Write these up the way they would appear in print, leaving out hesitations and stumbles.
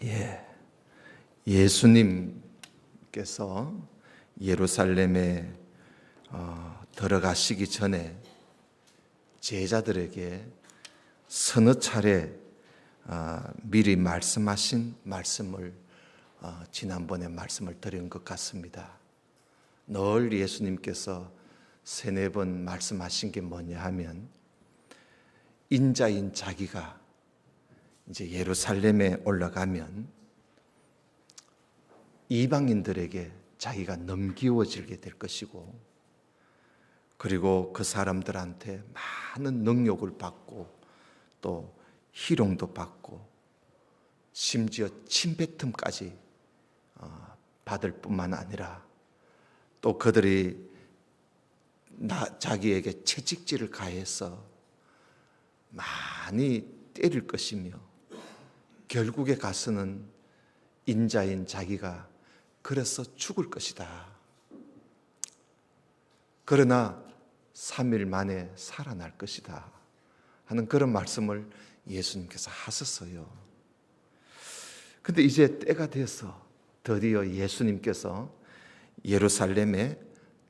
예, 예수님께서 예루살렘에 들어가시기 전에 제자들에게 서너 차례 미리 말씀하신 말씀을 지난번에 말씀을 드린 것 같습니다. 늘 예수님께서 세네 번 말씀하신 게 뭐냐 하면 인자인 자기가 이제 예루살렘에 올라가면 이방인들에게 자기가 넘기워지게 될 것이고, 그리고 그 사람들한테 많은 능욕을 받고 또 희롱도 받고 심지어 침뱉음까지 받을 뿐만 아니라 또 그들이 자기에게 채찍질을 가해서 많이 때릴 것이며, 결국에 가서는 인자인 자기가 그래서 죽을 것이다. 그러나 3일 만에 살아날 것이다 하는 그런 말씀을 예수님께서 하셨어요. 근데 이제 때가 돼서 드디어 예수님께서 예루살렘에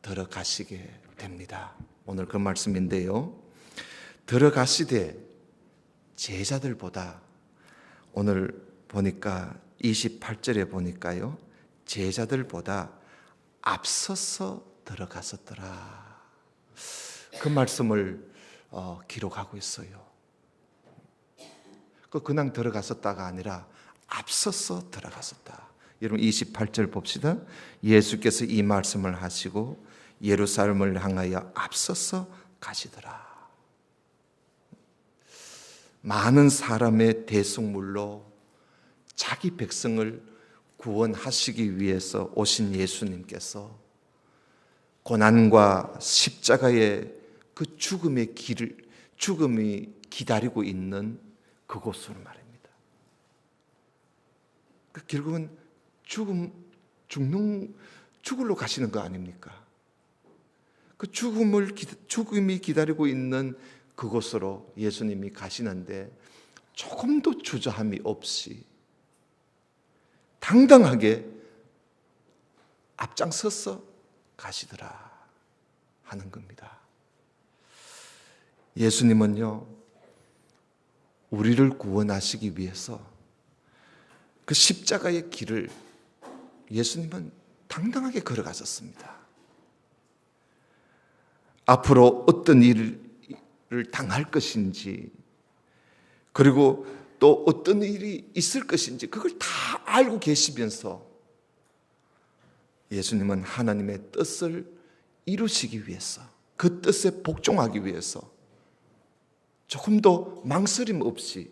들어가시게 됩니다. 오늘 그 말씀인데요, 들어가시되 제자들보다, 오늘 보니까 28절에 보니까요, 제자들보다 앞서서 들어갔었더라, 그 말씀을 기록하고 있어요. 그냥 들어갔었다가 아니라 앞서서 들어갔었다. 여러분 28절 봅시다. 예수께서 이 말씀을 하시고 예루살렘을 향하여 앞서서 가시더라. 많은 사람의 대속물로 자기 백성을 구원하시기 위해서 오신 예수님께서 고난과 십자가의 그 죽음이 기다리고 있는 그곳으로 말입니다. 결국은 죽으러 가시는 거 아닙니까? 그 죽음이 기다리고 있는 그곳으로 예수님이 가시는데 조금도 주저함이 없이 당당하게 앞장서서 가시더라 하는 겁니다. 예수님은요, 우리를 구원하시기 위해서 그 십자가의 길을 예수님은 당당하게 걸어가셨습니다. 앞으로 어떤 일을 당할 것인지, 그리고 또 어떤 일이 있을 것인지 그걸 다 알고 계시면서 예수님은 하나님의 뜻을 이루시기 위해서, 그 뜻에 복종하기 위해서 조금도 망설임 없이,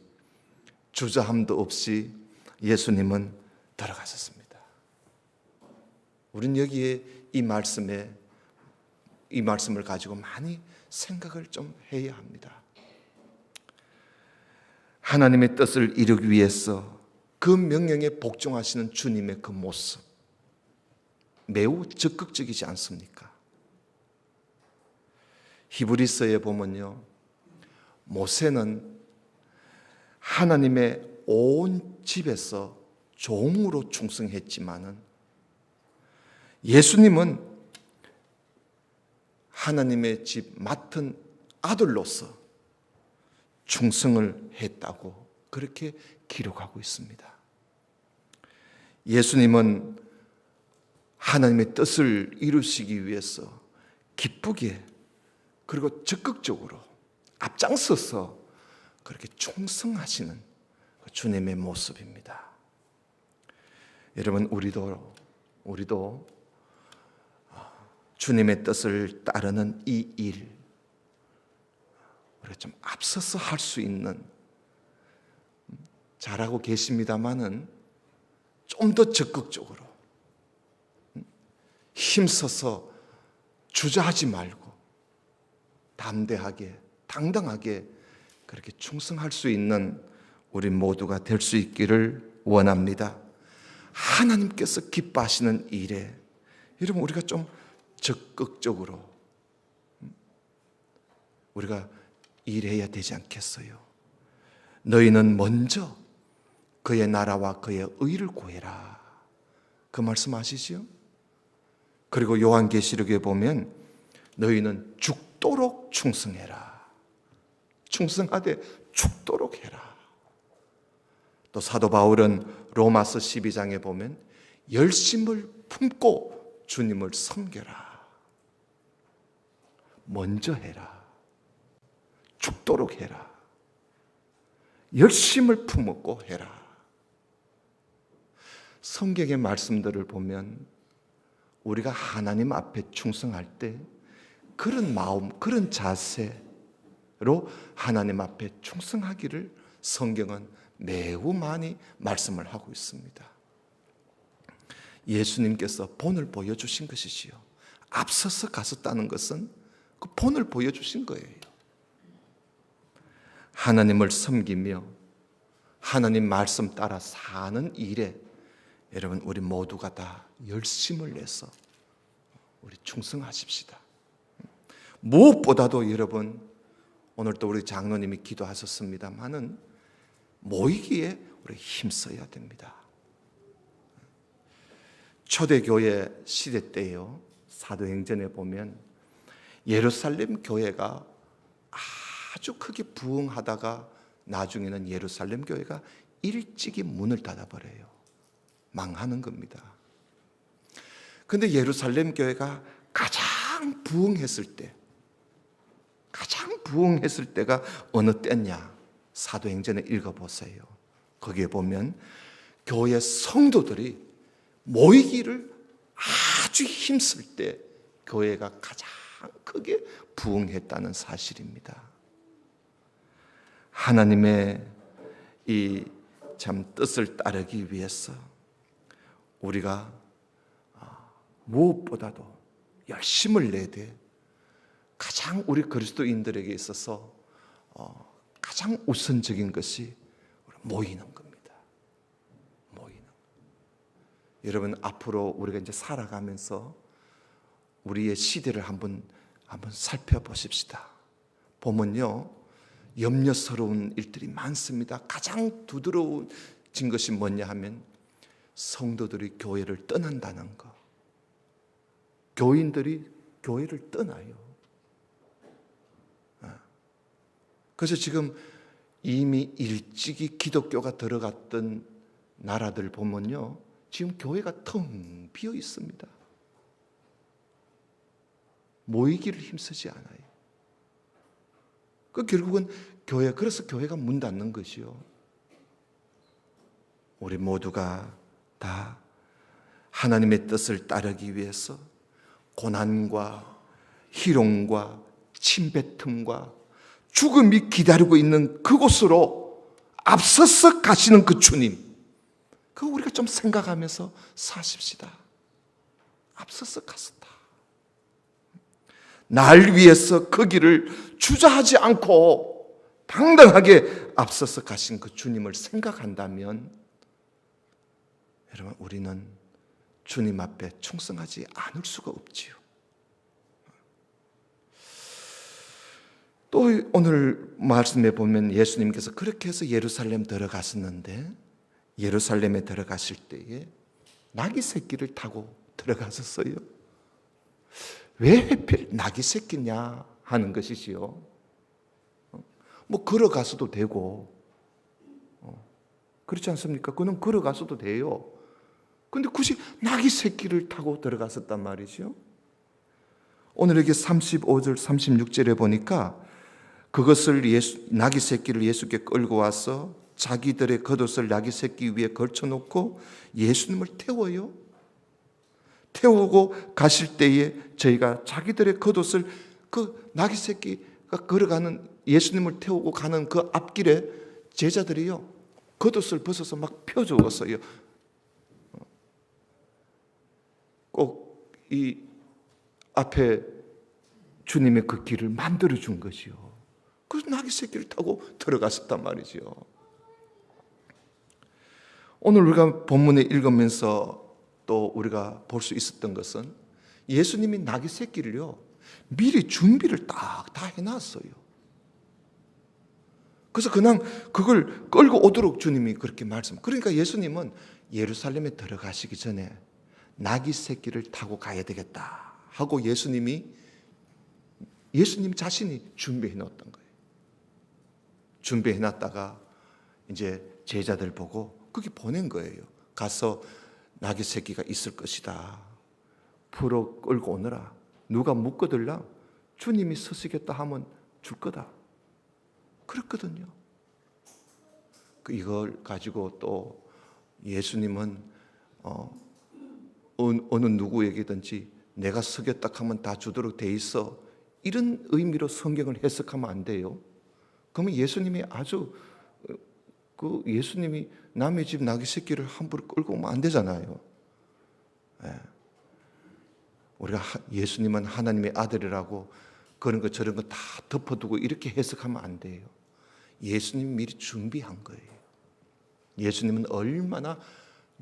주저함도 없이 예수님은 들어가셨습니다. 우리는 여기에 이 말씀을 가지고 많이 생각을 좀 해야 합니다. 하나님의 뜻을 이루기 위해서 그 명령에 복종하시는 주님의 그 모습, 매우 적극적이지 않습니까? 히브리서에 보면요, 모세는 하나님의 온 집에서 종으로 충성했지만은 예수님은 하나님의 집 맡은 아들로서 충성을 했다고 그렇게 기록하고 있습니다. 예수님은 하나님의 뜻을 이루시기 위해서 기쁘게, 그리고 적극적으로 앞장서서 그렇게 충성하시는 주님의 모습입니다. 여러분, 우리도 주님의 뜻을 따르는 이 일, 우리가 좀 앞서서 할 수 있는, 잘하고 계십니다마는 좀 더 적극적으로 힘써서 주저하지 말고 담대하게, 당당하게 그렇게 충성할 수 있는 우리 모두가 될 수 있기를 원합니다. 하나님께서 기뻐하시는 일에 여러분, 우리가 좀 적극적으로 우리가 일해야 되지 않겠어요? 너희는 먼저 그의 나라와 그의 의를 구해라. 그 말씀 아시죠? 그리고 요한계시록에 보면 너희는 죽도록 충성해라. 충성하되 죽도록 해라. 또 사도 바울은 로마서 12장에 보면 열심을 품고 주님을 섬겨라. 먼저 해라. 죽도록 해라. 열심을 품고 해라. 성경의 말씀들을 보면 우리가 하나님 앞에 충성할 때 그런 마음, 그런 자세로 하나님 앞에 충성하기를 성경은 매우 많이 말씀을 하고 있습니다. 예수님께서 본을 보여주신 것이지요. 앞서서 가셨다는 것은 그 본을 보여주신 거예요. 하나님을 섬기며 하나님 말씀 따라 사는 일에 여러분 우리 모두가 다 열심을 내서 우리 충성하십시다. 무엇보다도 여러분 오늘 또 우리 장로님이 기도하셨습니다만은 모이기에 우리 힘써야 됩니다. 초대교회 시대 때요, 사도행전에 보면 예루살렘 교회가 아주 크게 부흥하다가 나중에는 예루살렘 교회가 일찍이 문을 닫아버려요. 망하는 겁니다. 근데 예루살렘 교회가 가장 부흥했을 때가 어느 때냐? 사도행전에 읽어보세요. 거기에 보면 교회 성도들이 모이기를 아주 힘쓸 때 교회가 가장 크게 부흥했다는 사실입니다. 하나님의 이 참 뜻을 따르기 위해서 우리가 무엇보다도 열심을 내되 가장 우리 그리스도인들에게 있어서 가장 우선적인 것이 모이는 겁니다. 모이는. 여러분 앞으로 우리가 이제 살아가면서 우리의 시대를 한번 살펴보십시다. 보면요, 염려스러운 일들이 많습니다. 가장 두드러진 것이 뭐냐 하면 성도들이 교회를 떠난다는 것. 교인들이 교회를 떠나요. 그래서 지금 이미 일찍이 기독교가 들어갔던 나라들 보면요, 지금 교회가 텅 비어 있습니다. 모이기를 힘쓰지 않아요. 그 결국은 그래서 교회가 문 닫는 것이요. 우리 모두가 다 하나님의 뜻을 따르기 위해서 고난과 희롱과 침뱉음과 죽음이 기다리고 있는 그곳으로 앞서서 가시는 그 주님, 그거 우리가 좀 생각하면서 사십시다. 앞서서 갔었다. 날 위해서 그 길을 주저하지 않고 당당하게 앞서서 가신 그 주님을 생각한다면 여러분 우리는 주님 앞에 충성하지 않을 수가 없지요. 또 오늘 말씀에 보면 예수님께서 그렇게 해서 예루살렘 들어갔었는데 예루살렘에 들어가실 때에 나귀 새끼를 타고 들어갔었어요. 왜 하필 나귀 새끼냐 하는 것이지요. 뭐 걸어가서도 되고 그렇지 않습니까? 그는 걸어가서도 돼요. 근데 굳이 나귀 새끼를 타고 들어갔었단 말이죠. 오늘 여기 35절 36절에 보니까 그것을 나귀 새끼를 예수께 끌고 와서 자기들의 겉옷을 나귀 새끼 위에 걸쳐놓고 예수님을 태워요. 태우고 가실 때에 저희가 자기들의 겉옷을 그 나귀 새끼가 걸어가는 예수님을 태우고 가는 그 앞길에 제자들이요 겉옷을 벗어서 막 펴주었어요. 꼭 이 앞에 주님의 그 길을 만들어 준 것이요. 그래서 나귀 새끼를 타고 들어갔었단 말이죠. 오늘 우리가 본문에 읽으면서 또 우리가 볼 수 있었던 것은 예수님이 나귀 새끼를요 미리 준비를 딱 다 해놨어요. 그래서 그냥 그걸 끌고 오도록 주님이 그렇게 말씀. 그러니까 예수님은 예루살렘에 들어가시기 전에 나귀 새끼를 타고 가야 되겠다 하고 예수님 자신이 준비해 놓았던 거예요. 준비해 놨다가 이제 제자들 보고 거기 보낸 거예요. 가서 나귀 새끼가 있을 것이다. 풀어 끌고 오너라. 누가 묶어들라 주님이 서시겠다 하면 줄 거다. 그렇거든요. 이걸 가지고 또 예수님은 어느 누구에게든지 내가 서겠다 하면 다 주도록 돼 있어. 이런 의미로 성경을 해석하면 안 돼요. 그러면 예수님이 예수님이 남의 집 나귀 새끼를 함부로 끌고 오면 안 되잖아요. 네. 우리가 예수님은 하나님의 아들이라고 그런 거 저런 거 다 덮어두고 이렇게 해석하면 안 돼요. 예수님이 미리 준비한 거예요. 예수님은 얼마나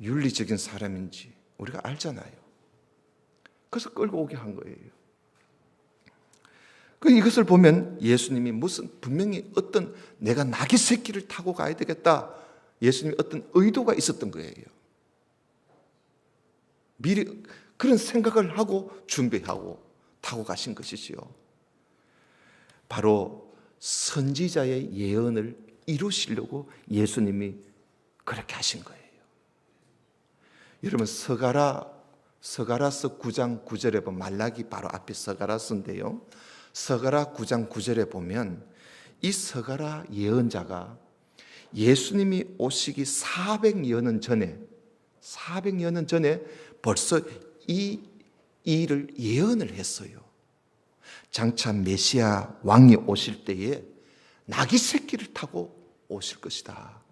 윤리적인 사람인지 우리가 알잖아요. 그래서 끌고 오게 한 거예요. 이것을 보면 예수님이 분명히 어떤 내가 나귀 새끼를 타고 가야 되겠다. 예수님이 어떤 의도가 있었던 거예요. 미리 그런 생각을 하고 준비하고 타고 가신 것이지요. 바로 선지자의 예언을 이루시려고 예수님이 그렇게 하신 거예요. 여러분 서가라서 9장 9절에 보면 말라기 바로 앞에 서가라서인데요. 서가라 9장 9절에 보면 이 서가라 예언자가 예수님이 오시기 400여년 전에 벌써 이 일을 예언을 했어요. 장차 메시아 왕이 오실 때에 나귀 새끼를 타고 오실 것이다.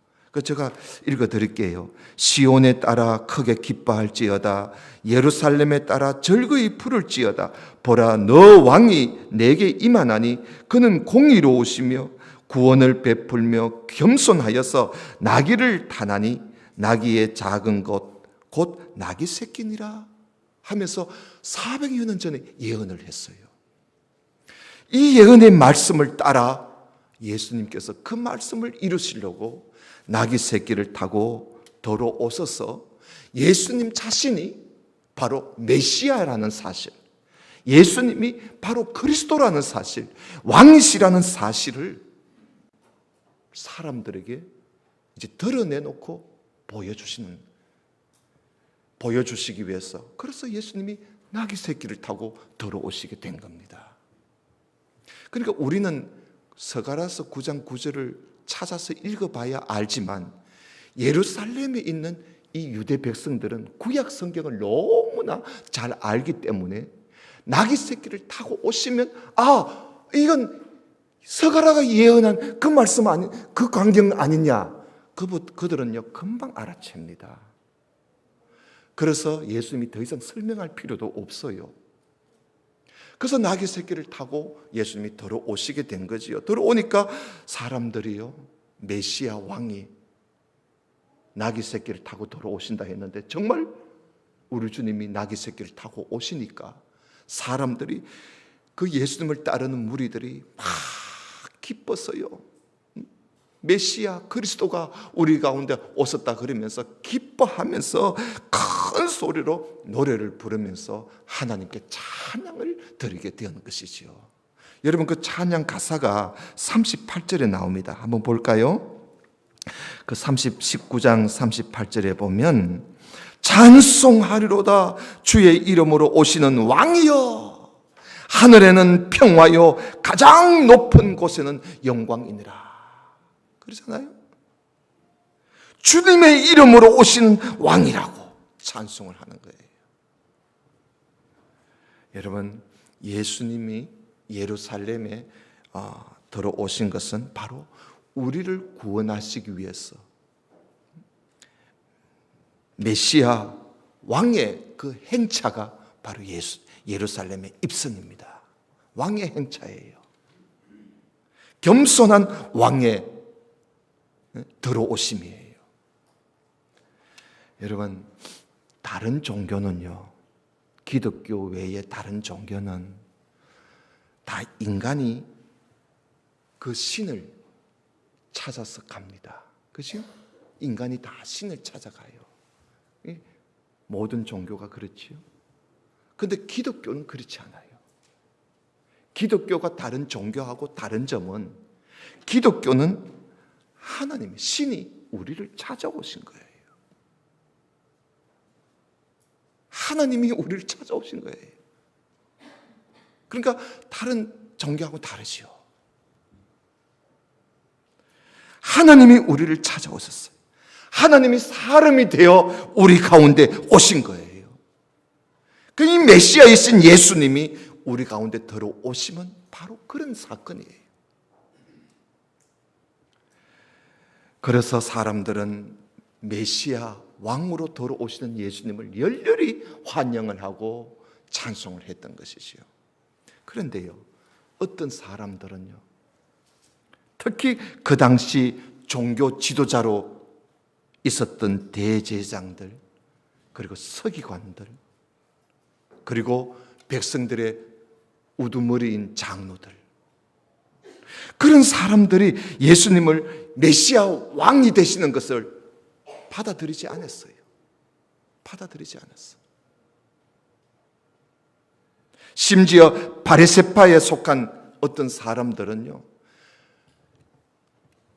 제가 읽어드릴게요. 시온에 따라 크게 기뻐할지어다. 예루살렘에 따라 즐거이 부를지어다. 보라, 너 왕이 내게 임하나니 그는 공의로우시며 구원을 베풀며 겸손하여서 나귀를 타나니 나귀의 작은 것 곧 나귀 새끼니라 하면서 400여 년 전에 예언을 했어요. 이 예언의 말씀을 따라 예수님께서 그 말씀을 이루시려고 나귀 새끼를 타고 들어오셔서 예수님 자신이 바로 메시아라는 사실, 예수님이 바로 그리스도라는 사실, 왕이시라는 사실을 사람들에게 이제 드러내놓고 보여주시기 위해서, 그래서 예수님이 나귀 새끼를 타고 들어오시게 된 겁니다. 그러니까 우리는 서가라서 9장 9절을 찾아서 읽어봐야 알지만 예루살렘에 있는 이 유대 백성들은 구약 성경을 너무나 잘 알기 때문에 나귀 새끼를 타고 오시면 이건 서가라가 예언한 그 말씀 그 광경 아니냐, 그들은요 금방 알아챕니다. 그래서 예수님이 더 이상 설명할 필요도 없어요. 그래서 나귀 새끼를 타고 예수님이 들어오시게 된 거지요. 들어오니까 사람들이요, 메시아 왕이 나귀 새끼를 타고 들어오신다 했는데 정말 우리 주님이 나귀 새끼를 타고 오시니까 사람들이, 그 예수님을 따르는 무리들이 막 기뻤어요. 메시아 그리스도가 우리 가운데 오셨다 그러면서 기뻐하면서 큰 소리로 노래를 부르면서 하나님께 찬양을 드리게 된 것이지요. 여러분 그 찬양 가사가 38절에 나옵니다. 한번 볼까요? 그 19장 38절에 보면 찬송하리로다 주의 이름으로 오시는 왕이여, 하늘에는 평화요 가장 높은 곳에는 영광이니라. 그러잖아요. 주님의 이름으로 오시는 왕이라고 찬송을 하는 거예요. 여러분 예수님이 예루살렘에 들어오신 것은 바로 우리를 구원하시기 위해서 메시아 왕의 그 행차가 바로 예루살렘의 입성입니다. 왕의 행차예요. 겸손한 왕의 들어오심이에요. 여러분 다른 종교는요, 기독교 외에 다른 종교는 다 인간이 그 신을 찾아서 갑니다. 그죠? 인간이 다 신을 찾아가요. 모든 종교가 그렇지요. 근데 기독교는 그렇지 않아요. 기독교가 다른 종교하고 다른 점은 기독교는 하나님, 신이 우리를 찾아오신 거예요. 하나님이 우리를 찾아오신 거예요. 그러니까 다른 종교하고 다르지요. 하나님이 우리를 찾아오셨어요. 하나님이 사람이 되어 우리 가운데 오신 거예요. 이 메시아이신 예수님이 우리 가운데 들어오시면 바로 그런 사건이에요. 그래서 사람들은 메시아 왕으로 들어오시는 예수님을 열렬히 환영을 하고 찬송을 했던 것이지요. 그런데요, 어떤 사람들은요, 특히 그 당시 종교 지도자로 있었던 대제사장들, 그리고 서기관들, 그리고 백성들의 우두머리인 장로들, 그런 사람들이 예수님을 메시아 왕이 되시는 것을 받아들이지 않았어요. 받아들이지 않았어요. 심지어 바리새파에 속한 어떤 사람들은요,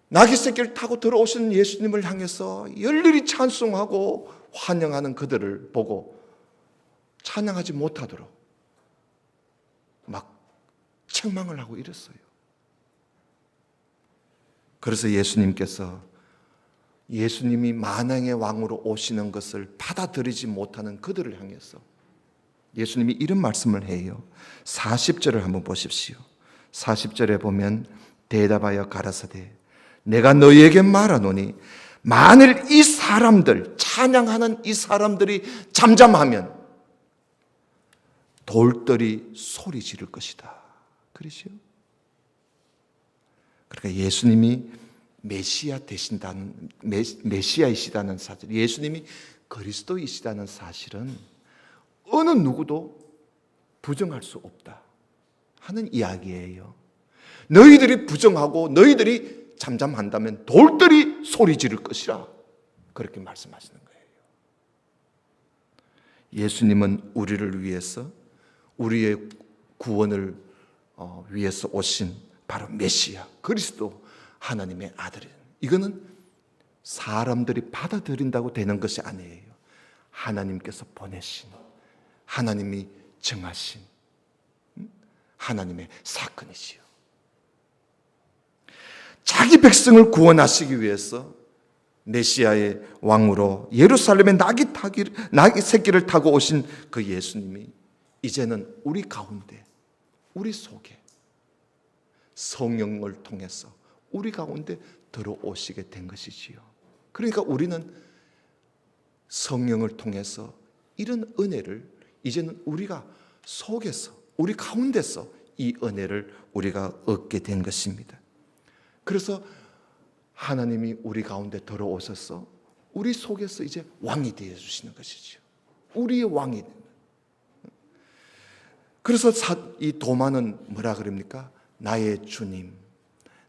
나귀 새끼를 타고 들어오신 예수님을 향해서 열렬히 찬송하고 환영하는 그들을 보고 찬양하지 못하도록 막 책망을 하고 이랬어요. 그래서 예수님께서 예수님이 만왕의 왕으로 오시는 것을 받아들이지 못하는 그들을 향해서 예수님이 이런 말씀을 해요. 40절을 한번 보십시오. 40절에 보면 대답하여 가라사대 내가 너희에게 말하노니 만일 이 사람들, 찬양하는 이 사람들이 잠잠하면 돌들이 소리 지를 것이다. 그러시요? 그러니까 예수님이 메시아 되신다는, 메시아이시다는 사실, 예수님이 그리스도이시다는 사실은 어느 누구도 부정할 수 없다 하는 이야기예요. 너희들이 부정하고 너희들이 잠잠한다면 돌들이 소리 지를 것이라 그렇게 말씀하시는 거예요. 예수님은 우리를 위해서, 우리의 구원을 위해서 오신 바로 메시아 그리스도 하나님의 아들이에요. 이거는 사람들이 받아들인다고 되는 것이 아니에요. 하나님께서 보내신, 하나님이 정하신 하나님의 사건이지요. 자기 백성을 구원하시기 위해서 메시아의 왕으로 예루살렘에 나귀 새끼를 타고 오신 그 예수님이 이제는 우리 가운데, 우리 속에 성령을 통해서 우리 가운데 들어오시게 된 것이지요. 그러니까 우리는 성령을 통해서 이런 은혜를 이제는 우리가 속에서, 우리 가운데서 이 은혜를 우리가 얻게 된 것입니다. 그래서 하나님이 우리 가운데 들어오셔서 우리 속에서 이제 왕이 되어 주시는 것이죠. 우리의 왕이. 그래서 이 도마는 뭐라 그럽니까? 나의 주님,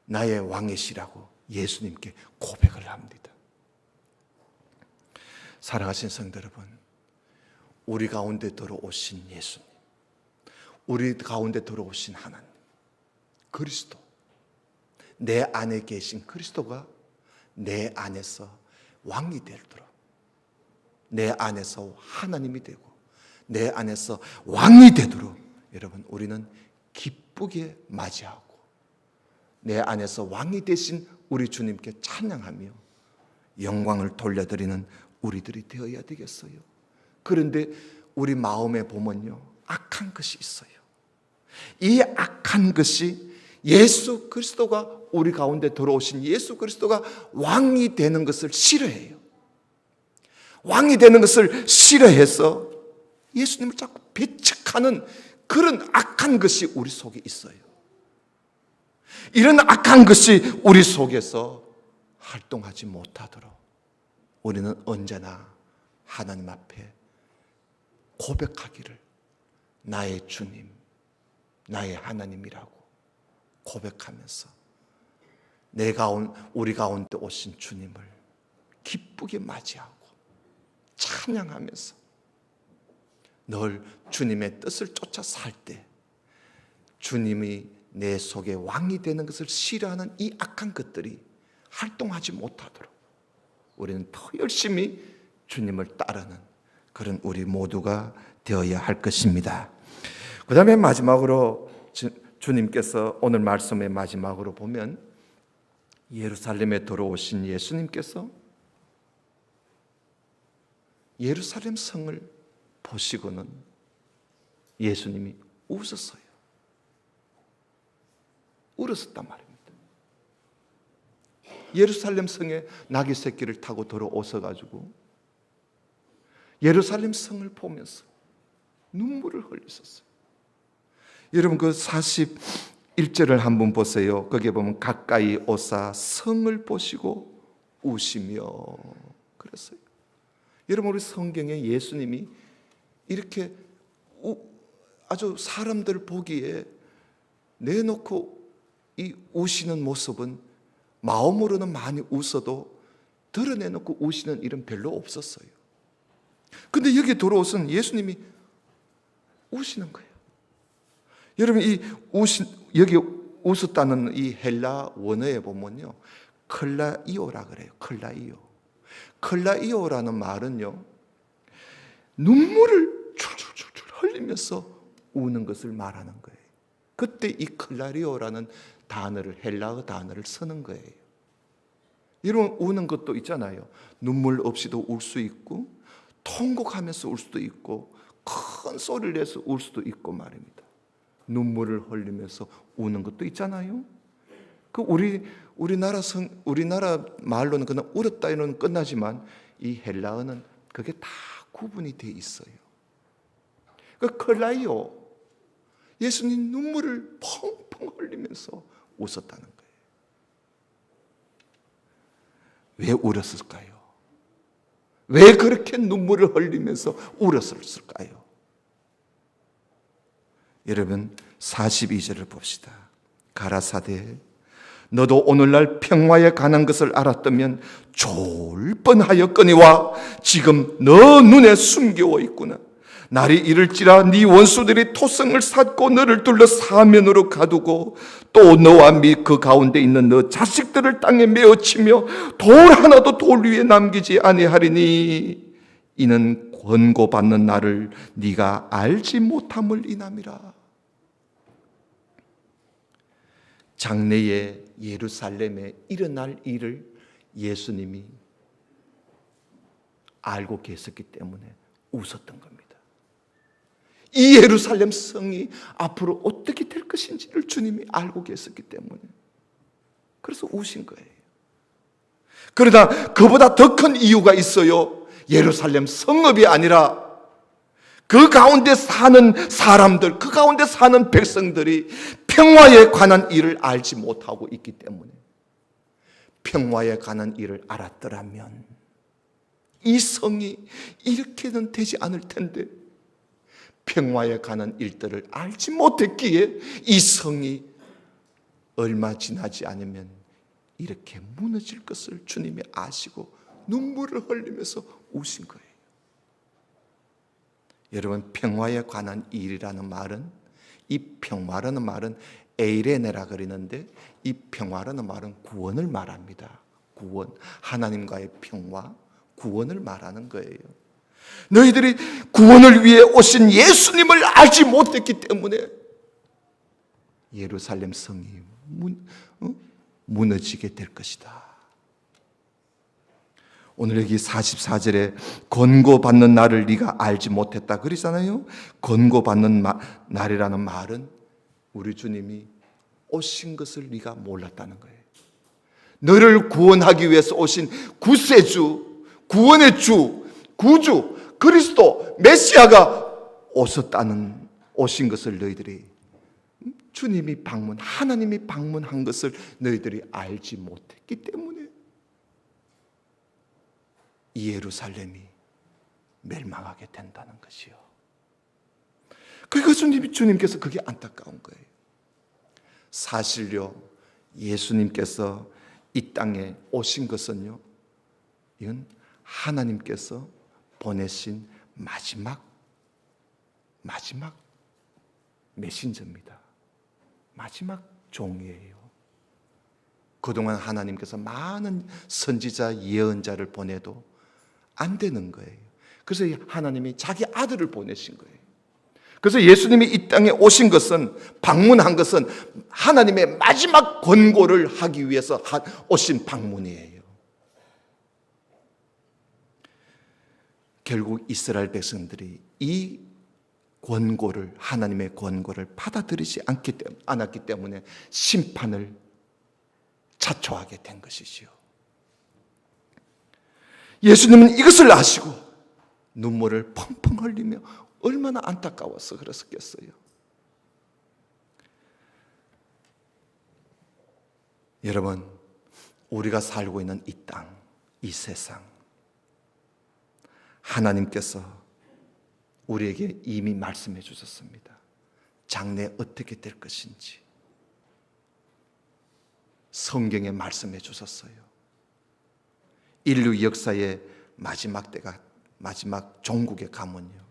나의 왕이시라고 예수님께 고백을 합니다. 사랑하신 성도 여러분, 우리 가운데 들어오신 예수님, 우리 가운데 들어오신 하나님, 그리스도, 내 안에 계신 그리스도가 내 안에서 왕이 되도록, 내 안에서 하나님이 되고 내 안에서 왕이 되도록 여러분 우리는 기쁘게 맞이하고 내 안에서 왕이 되신 우리 주님께 찬양하며 영광을 돌려드리는 우리들이 되어야 되겠어요. 그런데 우리 마음에 보면요, 악한 것이 있어요. 이 악한 것이 예수 그리스도가 우리 가운데 들어오신 예수 그리스도가 왕이 되는 것을 싫어해요. 왕이 되는 것을 싫어해서 예수님을 자꾸 배척하는 그런 악한 것이 우리 속에 있어요. 이런 악한 것이 우리 속에서 활동하지 못하도록 우리는 언제나 하나님 앞에 고백하기를 나의 주님, 나의 하나님이라고 고백하면서 우리 가운데 오신 주님을 기쁘게 맞이하고 찬양하면서 늘 주님의 뜻을 쫓아 살 때 주님이 내 속에 왕이 되는 것을 싫어하는 이 악한 것들이 활동하지 못하도록 우리는 더 열심히 주님을 따르는 그런 우리 모두가 되어야 할 것입니다. 그 다음에 마지막으로 주님께서 오늘 말씀의 마지막으로 보면 예루살렘에 들어오신 예수님께서 예루살렘 성을 보시고는 예수님이 웃었어요. 울었단 말입니다. 예루살렘 성에 나귀 새끼를 타고 들어오셔가지고 예루살렘 성을 보면서 눈물을 흘리셨어요. 여러분 그 41절을 한번 보세요. 거기에 보면 가까이 오사 성을 보시고 우시며 그랬어요. 여러분 우리 성경에 예수님이 이렇게 아주 사람들 보기에 내놓고 이 우시는 모습은 마음으로는 많이 웃어도 드러내놓고 우시는 일은 별로 없었어요. 근데 여기 들어오신 예수님이 우시는 거예요. 여러분 여기 웃었다는 이 헬라 원어에 보면요, 클라이오라 그래요. 클라이오라는 말은요, 눈물을 줄줄줄줄 흘리면서 우는 것을 말하는 거예요. 그때 이 클라리오라는 헬라어 단어를 쓰는 거예요. 여러분 우는 것도 있잖아요. 눈물 없이도 울 수 있고 통곡하면서 울 수도 있고 큰 소리를 내서 울 수도 있고 말입니다. 눈물을 흘리면서 우는 것도 있잖아요. 그 우리나라 말로는 그냥 울었다 이러면 끝나지만 이 헬라어는 그게 다 구분이 돼 있어요. 그 클라이오, 예수님 눈물을 펑펑 흘리면서 웃었다는 거예요. 왜 울었을까요? 왜 그렇게 눈물을 흘리면서 울었을까요? 여러분 42절을 봅시다. 가라사대 너도 오늘날 평화에 관한 것을 알았다면 좋을 뻔하였거니와 지금 너 눈에 숨겨워 있구나. 날이 이를지라 네 원수들이 토성을 쌓고 너를 둘러 사면으로 가두고 또 너와 및 그 가운데 있는 너 자식들을 땅에 메어치며 돌 하나도 돌 위에 남기지 아니하리니 이는 권고받는 나를 네가 알지 못함을 인함이라. 장래에 예루살렘에 일어날 일을 예수님이 알고 계셨기 때문에 웃었던 겁니다. 이 예루살렘 성이 앞으로 어떻게 될 것인지를 주님이 알고 계셨기 때문에 그래서 우신 거예요. 그러나 그보다 더 큰 이유가 있어요. 예루살렘 성읍이 아니라 그 가운데 사는 사람들, 그 가운데 사는 백성들이 평화에 관한 일을 알지 못하고 있기 때문에 평화에 관한 일을 알았더라면 이 성이 이렇게는 되지 않을 텐데 평화에 관한 일들을 알지 못했기에 이 성이 얼마 지나지 않으면 이렇게 무너질 것을 주님이 아시고 눈물을 흘리면서 우신 거예요. 여러분 평화에 관한 일이라는 말은 이 평화라는 말은 에이레네라 그러는데 이 평화라는 말은 구원을 말합니다. 구원, 하나님과의 평화, 구원을 말하는 거예요. 너희들이 구원을 위해 오신 예수님을 알지 못했기 때문에 예루살렘 성이 무너지게 될 것이다. 오늘 여기 44절에 권고받는 날을 네가 알지 못했다 그러잖아요. 권고받는 날이라는 말은 우리 주님이 오신 것을 네가 몰랐다는 거예요. 너를 구원하기 위해서 오신 구세주, 구원의 주, 구주, 그리스도, 메시아가 오신 것을 너희들이 주님이 하나님이 방문한 것을 너희들이 알지 못했기 때문에 이 예루살렘이 멸망하게 된다는 것이요. 그리고 주님께서 그게 안타까운 거예요. 사실요, 예수님께서 이 땅에 오신 것은요, 이건 하나님께서 보내신 마지막 메신저입니다. 마지막 종이에요. 그동안 하나님께서 많은 선지자, 예언자를 보내도 안 되는 거예요. 그래서 하나님이 자기 아들을 보내신 거예요. 그래서 예수님이 이 땅에 오신 것은, 방문한 것은 하나님의 마지막 권고를 하기 위해서 오신 방문이에요. 결국 이스라엘 백성들이 이 권고를, 하나님의 권고를 받아들이지 않았기 때문에 심판을 자초하게 된 것이지요. 예수님은 이것을 아시고 눈물을 펑펑 흘리며 얼마나 안타까워서 그랬겠어요. 여러분, 우리가 살고 있는 이 땅, 이 세상, 하나님께서 우리에게 이미 말씀해 주셨습니다. 장래 어떻게 될 것인지 성경에 말씀해 주셨어요. 인류 역사의 마지막 때가, 마지막 종국에 가면요,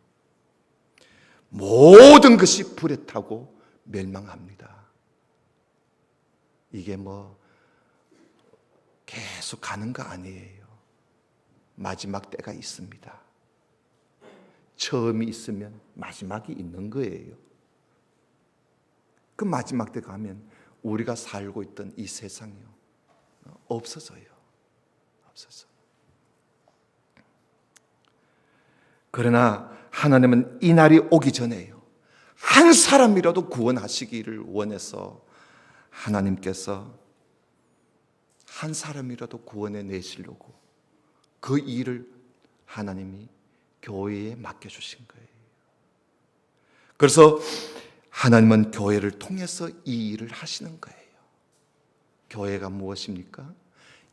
모든 것이 불에 타고 멸망합니다. 이게 계속 가는 거 아니에요. 마지막 때가 있습니다. 처음이 있으면 마지막이 있는 거예요. 그 마지막 때 가면 우리가 살고 있던 이 세상이요, 없어져요. 없어져. 그러나 하나님은 이 날이 오기 전에요, 한 사람이라도 구원하시기를 원해서 하나님께서 한 사람이라도 구원해 내시려고 그 일을 하나님이 교회에 맡겨주신 거예요. 그래서 하나님은 교회를 통해서 이 일을 하시는 거예요. 교회가 무엇입니까?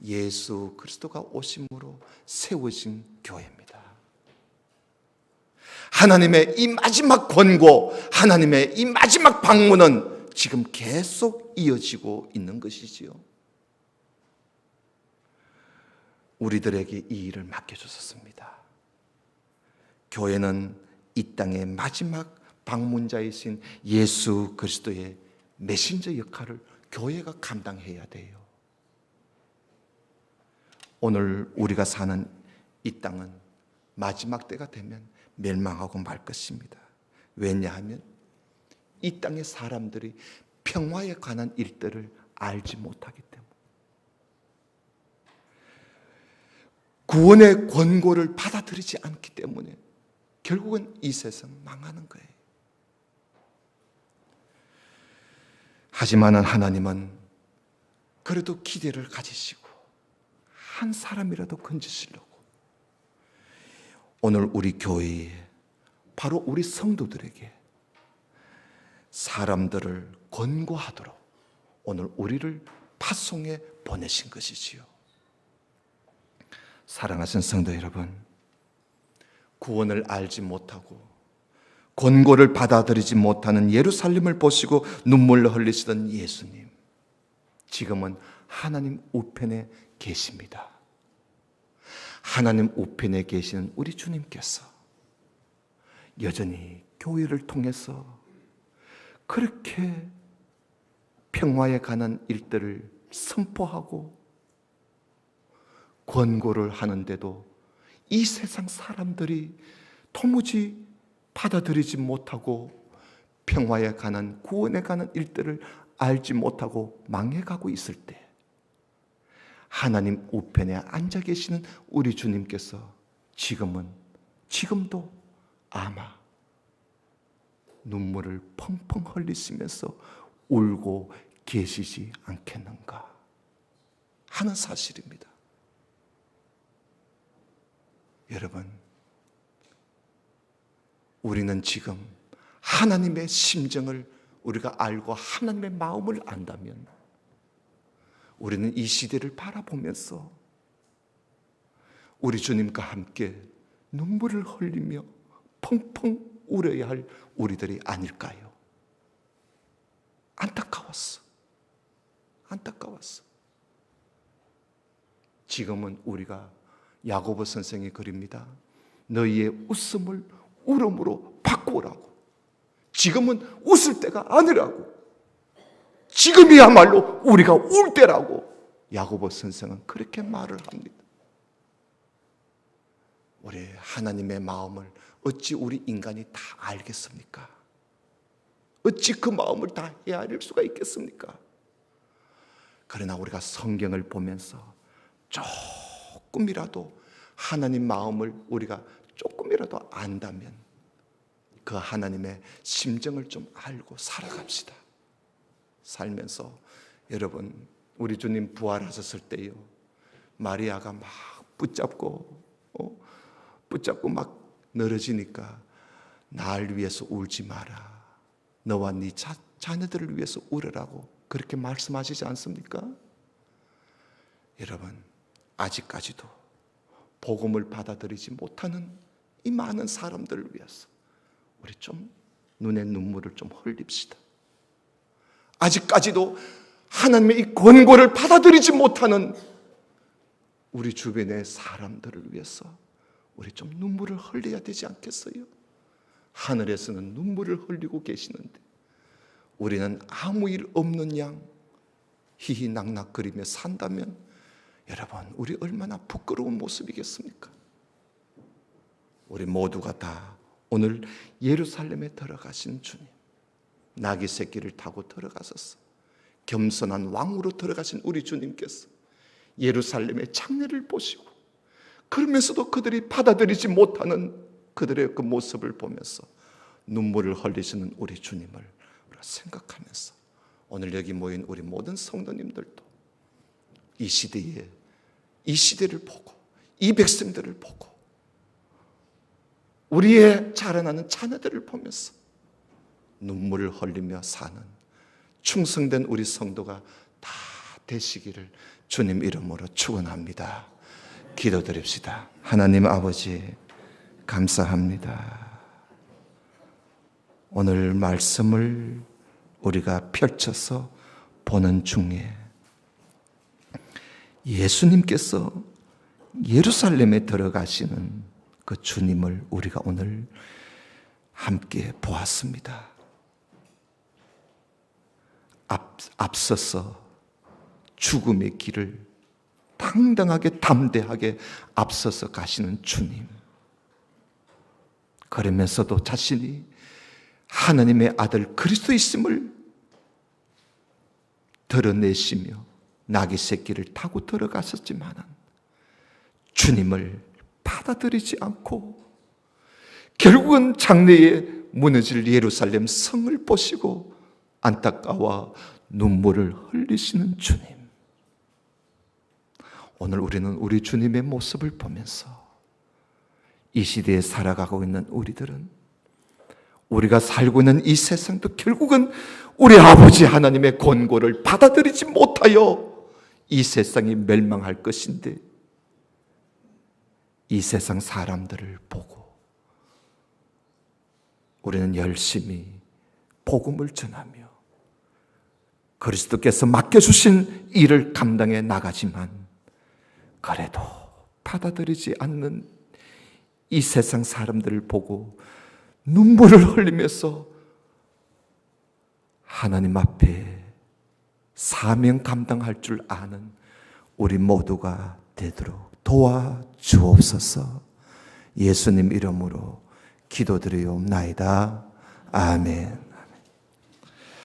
예수 그리스도가 오심으로 세워진 교회입니다. 하나님의 이 마지막 권고, 하나님의 이 마지막 방문은 지금 계속 이어지고 있는 것이지요. 우리들에게 이 일을 맡겨주셨습니다. 교회는 이 땅의 마지막 방문자이신 예수 그리스도의 메신저 역할을 교회가 감당해야 돼요. 오늘 우리가 사는 이 땅은 마지막 때가 되면 멸망하고 말 것입니다. 왜냐하면 이 땅의 사람들이 평화에 관한 일들을 알지 못하기 때문에, 구원의 권고를 받아들이지 않기 때문에 결국은 이 세상 망하는 거예요. 하지만 하나님은 그래도 기대를 가지시고 한 사람이라도 건지시려고 오늘 우리 교회에, 바로 우리 성도들에게 사람들을 권고하도록 오늘 우리를 파송해 보내신 것이지요. 사랑하신 성도 여러분, 구원을 알지 못하고 권고를 받아들이지 못하는 예루살렘을 보시고 눈물을 흘리시던 예수님, 지금은 하나님 우편에 계십니다. 하나님 우편에 계시는 우리 주님께서 여전히 교회를 통해서 그렇게 평화에 관한 일들을 선포하고 권고를 하는데도 이 세상 사람들이 도무지 받아들이지 못하고 평화에 관한, 구원에 관한 일들을 알지 못하고 망해가고 있을 때 하나님 우편에 앉아 계시는 우리 주님께서 지금도 아마 눈물을 펑펑 흘리시면서 울고 계시지 않겠는가 하는 사실입니다. 여러분, 우리는 지금 하나님의 심정을 우리가 알고 하나님의 마음을 안다면 우리는 이 시대를 바라보면서 우리 주님과 함께 눈물을 흘리며 펑펑 울어야 할 우리들이 아닐까요? 안타까웠어. 지금은 우리가 야고보 선생이 그립니다. 너희의 웃음을 울음으로 바꾸라고. 지금은 웃을 때가 아니라고. 지금이야말로 우리가 울 때라고. 야고보 선생은 그렇게 말을 합니다. 우리 하나님의 마음을 어찌 우리 인간이 다 알겠습니까? 어찌 그 마음을 다 헤아릴 수가 있겠습니까? 그러나 우리가 성경을 보면서 조금이라도 하나님 마음을 우리가 조금이라도 안다면 그 하나님의 심정을 좀 알고 살아갑시다. 살면서 여러분, 우리 주님 부활하셨을 때요, 마리아가 막 붙잡고 막 늘어지니까 날 위해서 울지 마라. 너와 네 자녀들을 위해서 울으라고 그렇게 말씀하시지 않습니까? 여러분, 아직까지도 복음을 받아들이지 못하는 이 많은 사람들을 위해서 우리 좀 눈에 눈물을 좀 흘립시다. 아직까지도 하나님의 이 권고를 받아들이지 못하는 우리 주변의 사람들을 위해서 우리 좀 눈물을 흘려야 되지 않겠어요? 하늘에서는 눈물을 흘리고 계시는데 우리는 아무 일 없는 양 히히낙낙거리며 산다면 여러분, 우리 얼마나 부끄러운 모습이겠습니까? 우리 모두가 다 오늘 예루살렘에 들어가신 주님, 나귀 새끼를 타고 들어가셨어. 겸손한 왕으로 들어가신 우리 주님께서 예루살렘의 장례를 보시고 그러면서도 그들이 받아들이지 못하는 그들의 그 모습을 보면서 눈물을 흘리시는 우리 주님을 생각하면서 오늘 여기 모인 우리 모든 성도님들도 이 시대를 보고 이 백성들을 보고 우리의 자라나는 자녀들을 보면서 눈물을 흘리며 사는 충성된 우리 성도가 다 되시기를 주님 이름으로 축원합니다. 기도드립시다. 하나님 아버지, 감사합니다. 오늘 말씀을 우리가 펼쳐서 보는 중에 예수님께서 예루살렘에 들어가시는 그 주님을 우리가 오늘 함께 보았습니다. 앞서서 죽음의 길을 당당하게 담대하게 앞서서 가시는 주님, 그러면서도 자신이 하나님의 아들 그리스도이심을 드러내시며 나귀 새끼를 타고 들어가셨지만 주님을 받아들이지 않고 결국은 장래에 무너질 예루살렘 성을 보시고 안타까워 눈물을 흘리시는 주님, 오늘 우리는 우리 주님의 모습을 보면서 이 시대에 살아가고 있는 우리들은, 우리가 살고 있는 이 세상도 결국은 우리 아버지 하나님의 권고를 받아들이지 못하여 이 세상이 멸망할 것인데, 이 세상 사람들을 보고 우리는 열심히 복음을 전하며 그리스도께서 맡겨주신 일을 감당해 나가지만 그래도 받아들이지 않는 이 세상 사람들을 보고 눈물을 흘리면서 하나님 앞에 사명 감당할 줄 아는 우리 모두가 되도록 도와주옵소서. 예수님 이름으로 기도드리옵나이다. 아멘.